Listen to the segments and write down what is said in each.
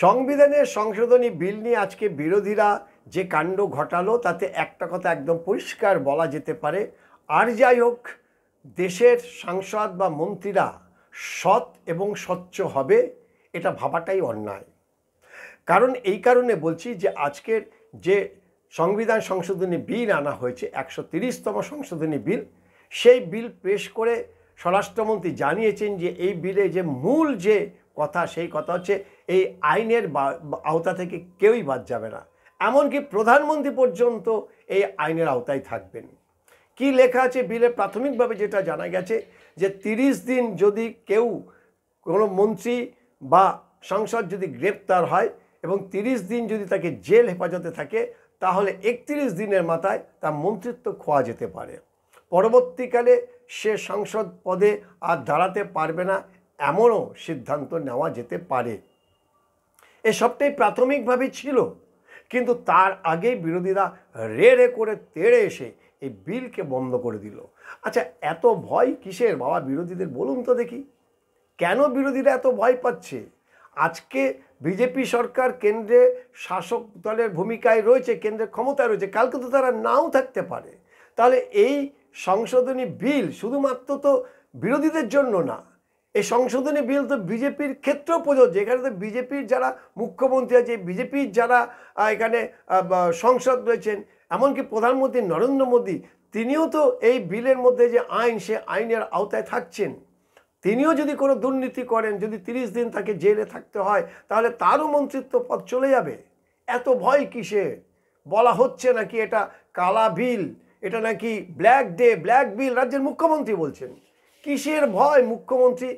সংবিধানের সংশোধনী বিল নিয়ে আজকে বিরোধীরা যে কাণ্ড ঘটালো তাতে একটা কথা একদম পরিষ্কার বলা যেতে পারে, আর যাই হোক দেশের সাংসদ বা মন্ত্রীরা সৎ এবং স্বচ্ছ হবে এটা ভাবাটাই অন্যায়। কারণ এই কারণে বলছি যে আজকের যে সংবিধান সংশোধনী বিল আনা হয়েছে 130তম সংশোধনী বিল, সেই বিল পেশ করে স্বরাষ্ট্রমন্ত্রী জানিয়েছেন যে এই বিলে যে মূল যে কথা সেই কথা হচ্ছে এই আইনের আওতা থেকে কেউই বাদ যাবে না, এমনকি প্রধানমন্ত্রী পর্যন্ত এই আইনের আওতায় থাকবেন। কি লেখা আছে বিলে? প্রাথমিকভাবে যেটা জানা গেছে যে 30 দিন যদি কেউ কোনো মন্ত্রী বা সাংসদ যদি গ্রেপ্তার হয় এবং 30 দিন যদি তাকে জেল হেফাজতে থাকে তাহলে 31 দিনের মাথায় তার মন্ত্রিত্ব খোয়া যেতে পারে। পরবর্তীকালে সে সংসদ পদে আর দাঁড়াতে পারবে না এমনও সিদ্ধান্ত নেওয়া যেতে পারে। এসবটাই প্রাথমিকভাবে ছিল, কিন্তু তার আগেই বিরোধীরা রে করে তেড়ে এসে এই বিলকে বন্ধ করে দিল। আচ্ছা, এত ভয় কিসের বাবা বিরোধীদের বলুন তো দেখি, কেন বিরোধীরা এত ভয় পাচ্ছে? আজকে বিজেপি সরকার কেন্দ্রে শাসক দলের ভূমিকায় রয়েছে, কেন্দ্রে ক্ষমতায় রয়েছে, কালকে তো তারা নাও থাকতে পারে। তাহলে এই সংশোধনী বিল শুধুমাত্র তো বিরোধীদের জন্য না, এই সংশোধনী বিল তো বিজেপির ক্ষেত্রেও প্রযোজ্য। এখানে তো বিজেপির যারা মুখ্যমন্ত্রী আছে, বিজেপির যারা এখানে সংসদ রয়েছেন, এমনকি প্রধানমন্ত্রী নরেন্দ্র মোদী, তিনিও তো এই বিলের মধ্যে যে আইন, সে আইনের আওতায় থাকছেন। তিনিও যদি কোনো দুর্নীতি করেন, যদি 30 দিন তাকে জেলে থাকতে হয়, তাহলে তারও মন্ত্রিত্ব পদ চলে যাবে। এত ভয় কিসে? বলা হচ্ছে নাকি এটা কালা বিল, এটা নাকি ব্ল্যাক ডে, ব্ল্যাক বিল, রাজ্যের মুখ্যমন্ত্রী বলছেন। কিসের ভয় মুখ্যমন্ত্রী?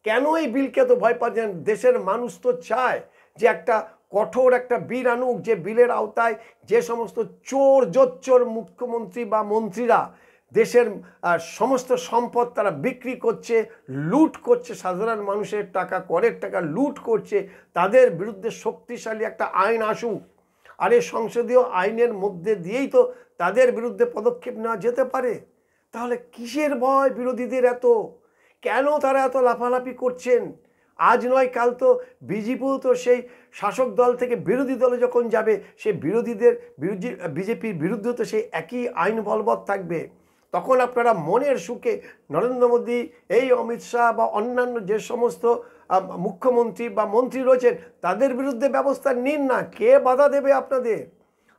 কেন এই বিলকে এত ভয় পাচ্ছেন? দেশের মানুষ তো চায় যে একটা কঠোর একটা বিল আনুক, যে বিলের আওতায় যে সমস্ত চোর জোচ্চোর মুখ্যমন্ত্রী বা মন্ত্রীরা দেশের সমস্ত সম্পদ তারা বিক্রি করছে, লুট করছে, সাধারণ মানুষের টাকা, করের টাকা লুট করছে, তাদের বিরুদ্ধে শক্তিশালী একটা আইন আসুক। আর এই সংসদীয় আইনের মধ্যে দিয়েই তো তাদের বিরুদ্ধে পদক্ষেপ নেওয়া যেতে পারে। তাহলে কিসের ভয় বিরোধীদের এত? কেন তারা এত লাফালাফি করছেন? আজ নয় কাল তো বিজেপিও তো সেই শাসক দল থেকে বিরোধী দলে যখন যাবে, সে বিজেপির বিরুদ্ধে তো সেই একই আইন বলবৎ থাকবে। তখন আপনারা মনের সুখে নরেন্দ্র মোদী, এই অমিত শাহ বা অন্যান্য যে সমস্ত মুখ্যমন্ত্রী বা মন্ত্রী রয়েছেন তাদের বিরুদ্ধে ব্যবস্থা নিন না। কে বাধা দেবে আপনাদের?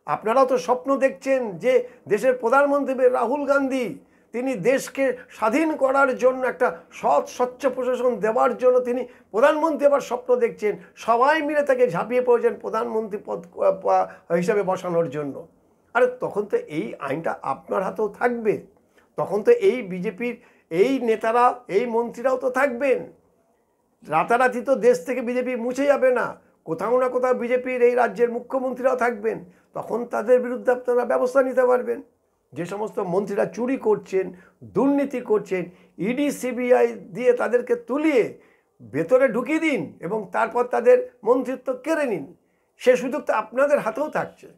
আপনারাও তো স্বপ্ন দেখছেন যে দেশের প্রধানমন্ত্রী রাহুল গান্ধী, তিনি দেশকে স্বাধীন করার জন্য একটা সৎ স্বচ্ছ প্রশাসন দেওয়ার জন্য তিনি প্রধানমন্ত্রী আবার স্বপ্ন দেখছেন। সবাই মিলে তাকে ঝাঁপিয়ে পড়েছেন প্রধানমন্ত্রী পদ হিসাবে বসানোর জন্য। আরে তখন তো এই আইনটা আপনার হাতেও থাকবে, তখন তো এই বিজেপির এই নেতারা, এই মন্ত্রীরাও তো থাকবেন। রাতারাতি তো দেশ থেকে বিজেপি মুছে যাবে না, কোথাও না কোথাও বিজেপির এই রাজ্যের মুখ্যমন্ত্রীরাও থাকবেন। তখন তাদের বিরুদ্ধে আপনারা ব্যবস্থা নিতে পারবেন। যে সমস্ত মন্ত্রীরা চুরি করছেন, দুর্নীতি করছেন, ইডি সিবিআই দিয়ে তাদেরকে তুলিয়ে ভেতরে ঢুকিয়ে দিন এবং তারপর তাদের মন্ত্রিত্ব কেড়ে নিন। সে সুযোগ তো আপনাদের হাতেও থাকছে।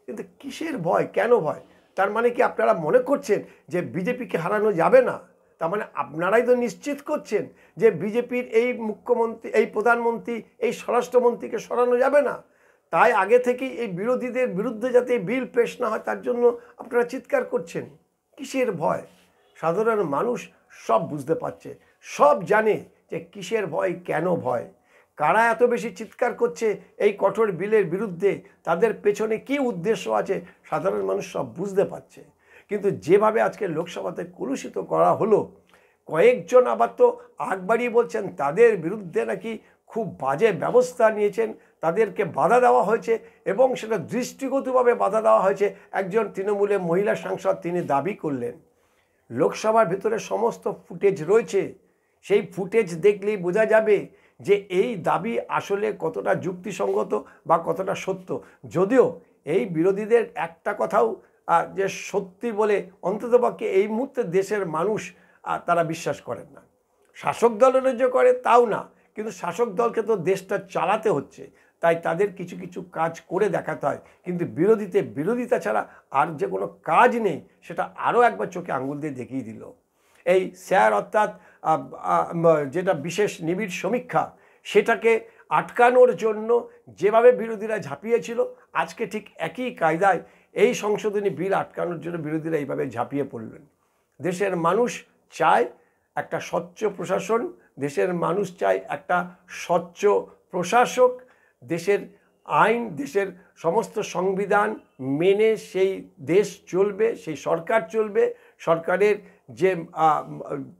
কিন্তু কিসের ভয়? কেন ভয়? তার মানে কি আপনারা মনে করছেন যে বিজেপিকে হারানো যাবে না? তার মানে আপনারাই তো নিশ্চিত করছেন যে বিজেপির এই মুখ্যমন্ত্রী, এই প্রধানমন্ত্রী, এই স্বরাষ্ট্রমন্ত্রীকে সরানো যাবে না। তাই আগে থেকেই এই বিরোধীদের বিরুদ্ধে যাতে বিল পেশ না হয় তার জন্য আপনারা চিৎকার করছেন। কিসের ভয়? সাধারণ মানুষ সব বুঝতে পারছে, সব জানে যে কিসের ভয়, কেন ভয়, কারা এত বেশি চিৎকার করছে এই কঠোর বিলের বিরুদ্ধে, তাদের পেছনে কি উদ্দেশ্য আছে সাধারণ মানুষ সব বুঝতে পারছে। কিন্তু যেভাবে আজকে লোকসভাতে কলুষিত করা হলো, কয়েকজন আবার তো আগ বাড়িয়ে বলছেন তাদের বিরুদ্ধে নাকি খুব বাজে ব্যবস্থা নিয়েছেন, তাদেরকে বাধা দেওয়া হয়েছে এবং সেটা দৃষ্টিগতভাবে বাধা দেওয়া হয়েছে। একজন তৃণমূলের মহিলা সাংসদ তিনি দাবি করলেন, লোকসভার ভিতরে সমস্ত ফুটেজ রয়েছে, সেই ফুটেজ দেখলেই বোঝা যাবে যে এই দাবি আসলে কতটা যুক্তিসঙ্গত বা কতটা সত্য। যদিও এই বিরোধীদের একটা কথাও যে সত্যি বলে অন্ততপক্ষে এই মুহূর্তে দেশের মানুষ তারা বিশ্বাস করেন না। শাসক দলের যে করে তাও না, কিন্তু শাসক দলকে তো দেশটা চালাতে হচ্ছে, তাই তাদের কিছু কিছু কাজ করে দেখাতে হয়। কিন্তু বিরোধিতা ছাড়া আর যে কোনো কাজ নেই, সেটা আরও একবার চোখে আঙুল দিয়ে দেখিয়ে দিল। এই স্যার অর্থাৎ যেটা বিশেষ নিবিড় সমীক্ষা, সেটাকে আটকানোর জন্য যেভাবে বিরোধীরা ঝাঁপিয়েছিল, আজকে ঠিক একই কায়দায় এই সংশোধনী বিল আটকানোর জন্য বিরোধীরা এইভাবে ঝাঁপিয়ে পড়লেন। দেশের মানুষ চায় একটা স্বচ্ছ প্রশাসন, দেশের মানুষ চায় একটা স্বচ্ছ প্রশাসক, দেশের আইন, দেশের সমস্ত সংবিধান মেনে সেই দেশ চলবে, সেই সরকার চলবে। সরকারের যে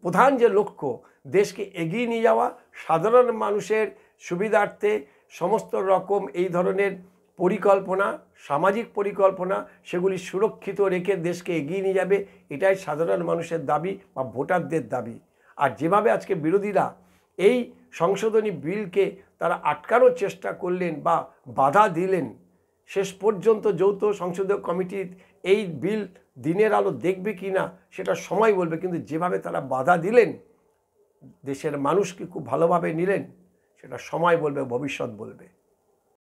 প্রধান যে লক্ষ্য, দেশকে এগিয়ে নিয়ে যাওয়া, সাধারণ মানুষের সুবিধার্থে সমস্ত রকম এই ধরনের পরিকল্পনা, সামাজিক পরিকল্পনা, সেগুলি সুরক্ষিত রেখে দেশকে এগিয়ে নিয়ে যাবে, এটাই সাধারণ মানুষের দাবি বা ভোটারদের দাবি। আর যেভাবে আজকে বিরোধীরা এই সংশোধনী বিলকে তারা আটকানোর চেষ্টা করলেন বা বাধা দিলেন, শেষ পর্যন্ত যৌথ সংসদীয় কমিটি এই বিল দিনের আলো দেখবে কি না সেটা সময় বলবে, কিন্তু যেভাবে তারা বাধা দিলেন, দেশের মানুষ কি খুব ভালোভাবে নিলেন সেটা সময় বলবে, ভবিষ্যৎ বলবে।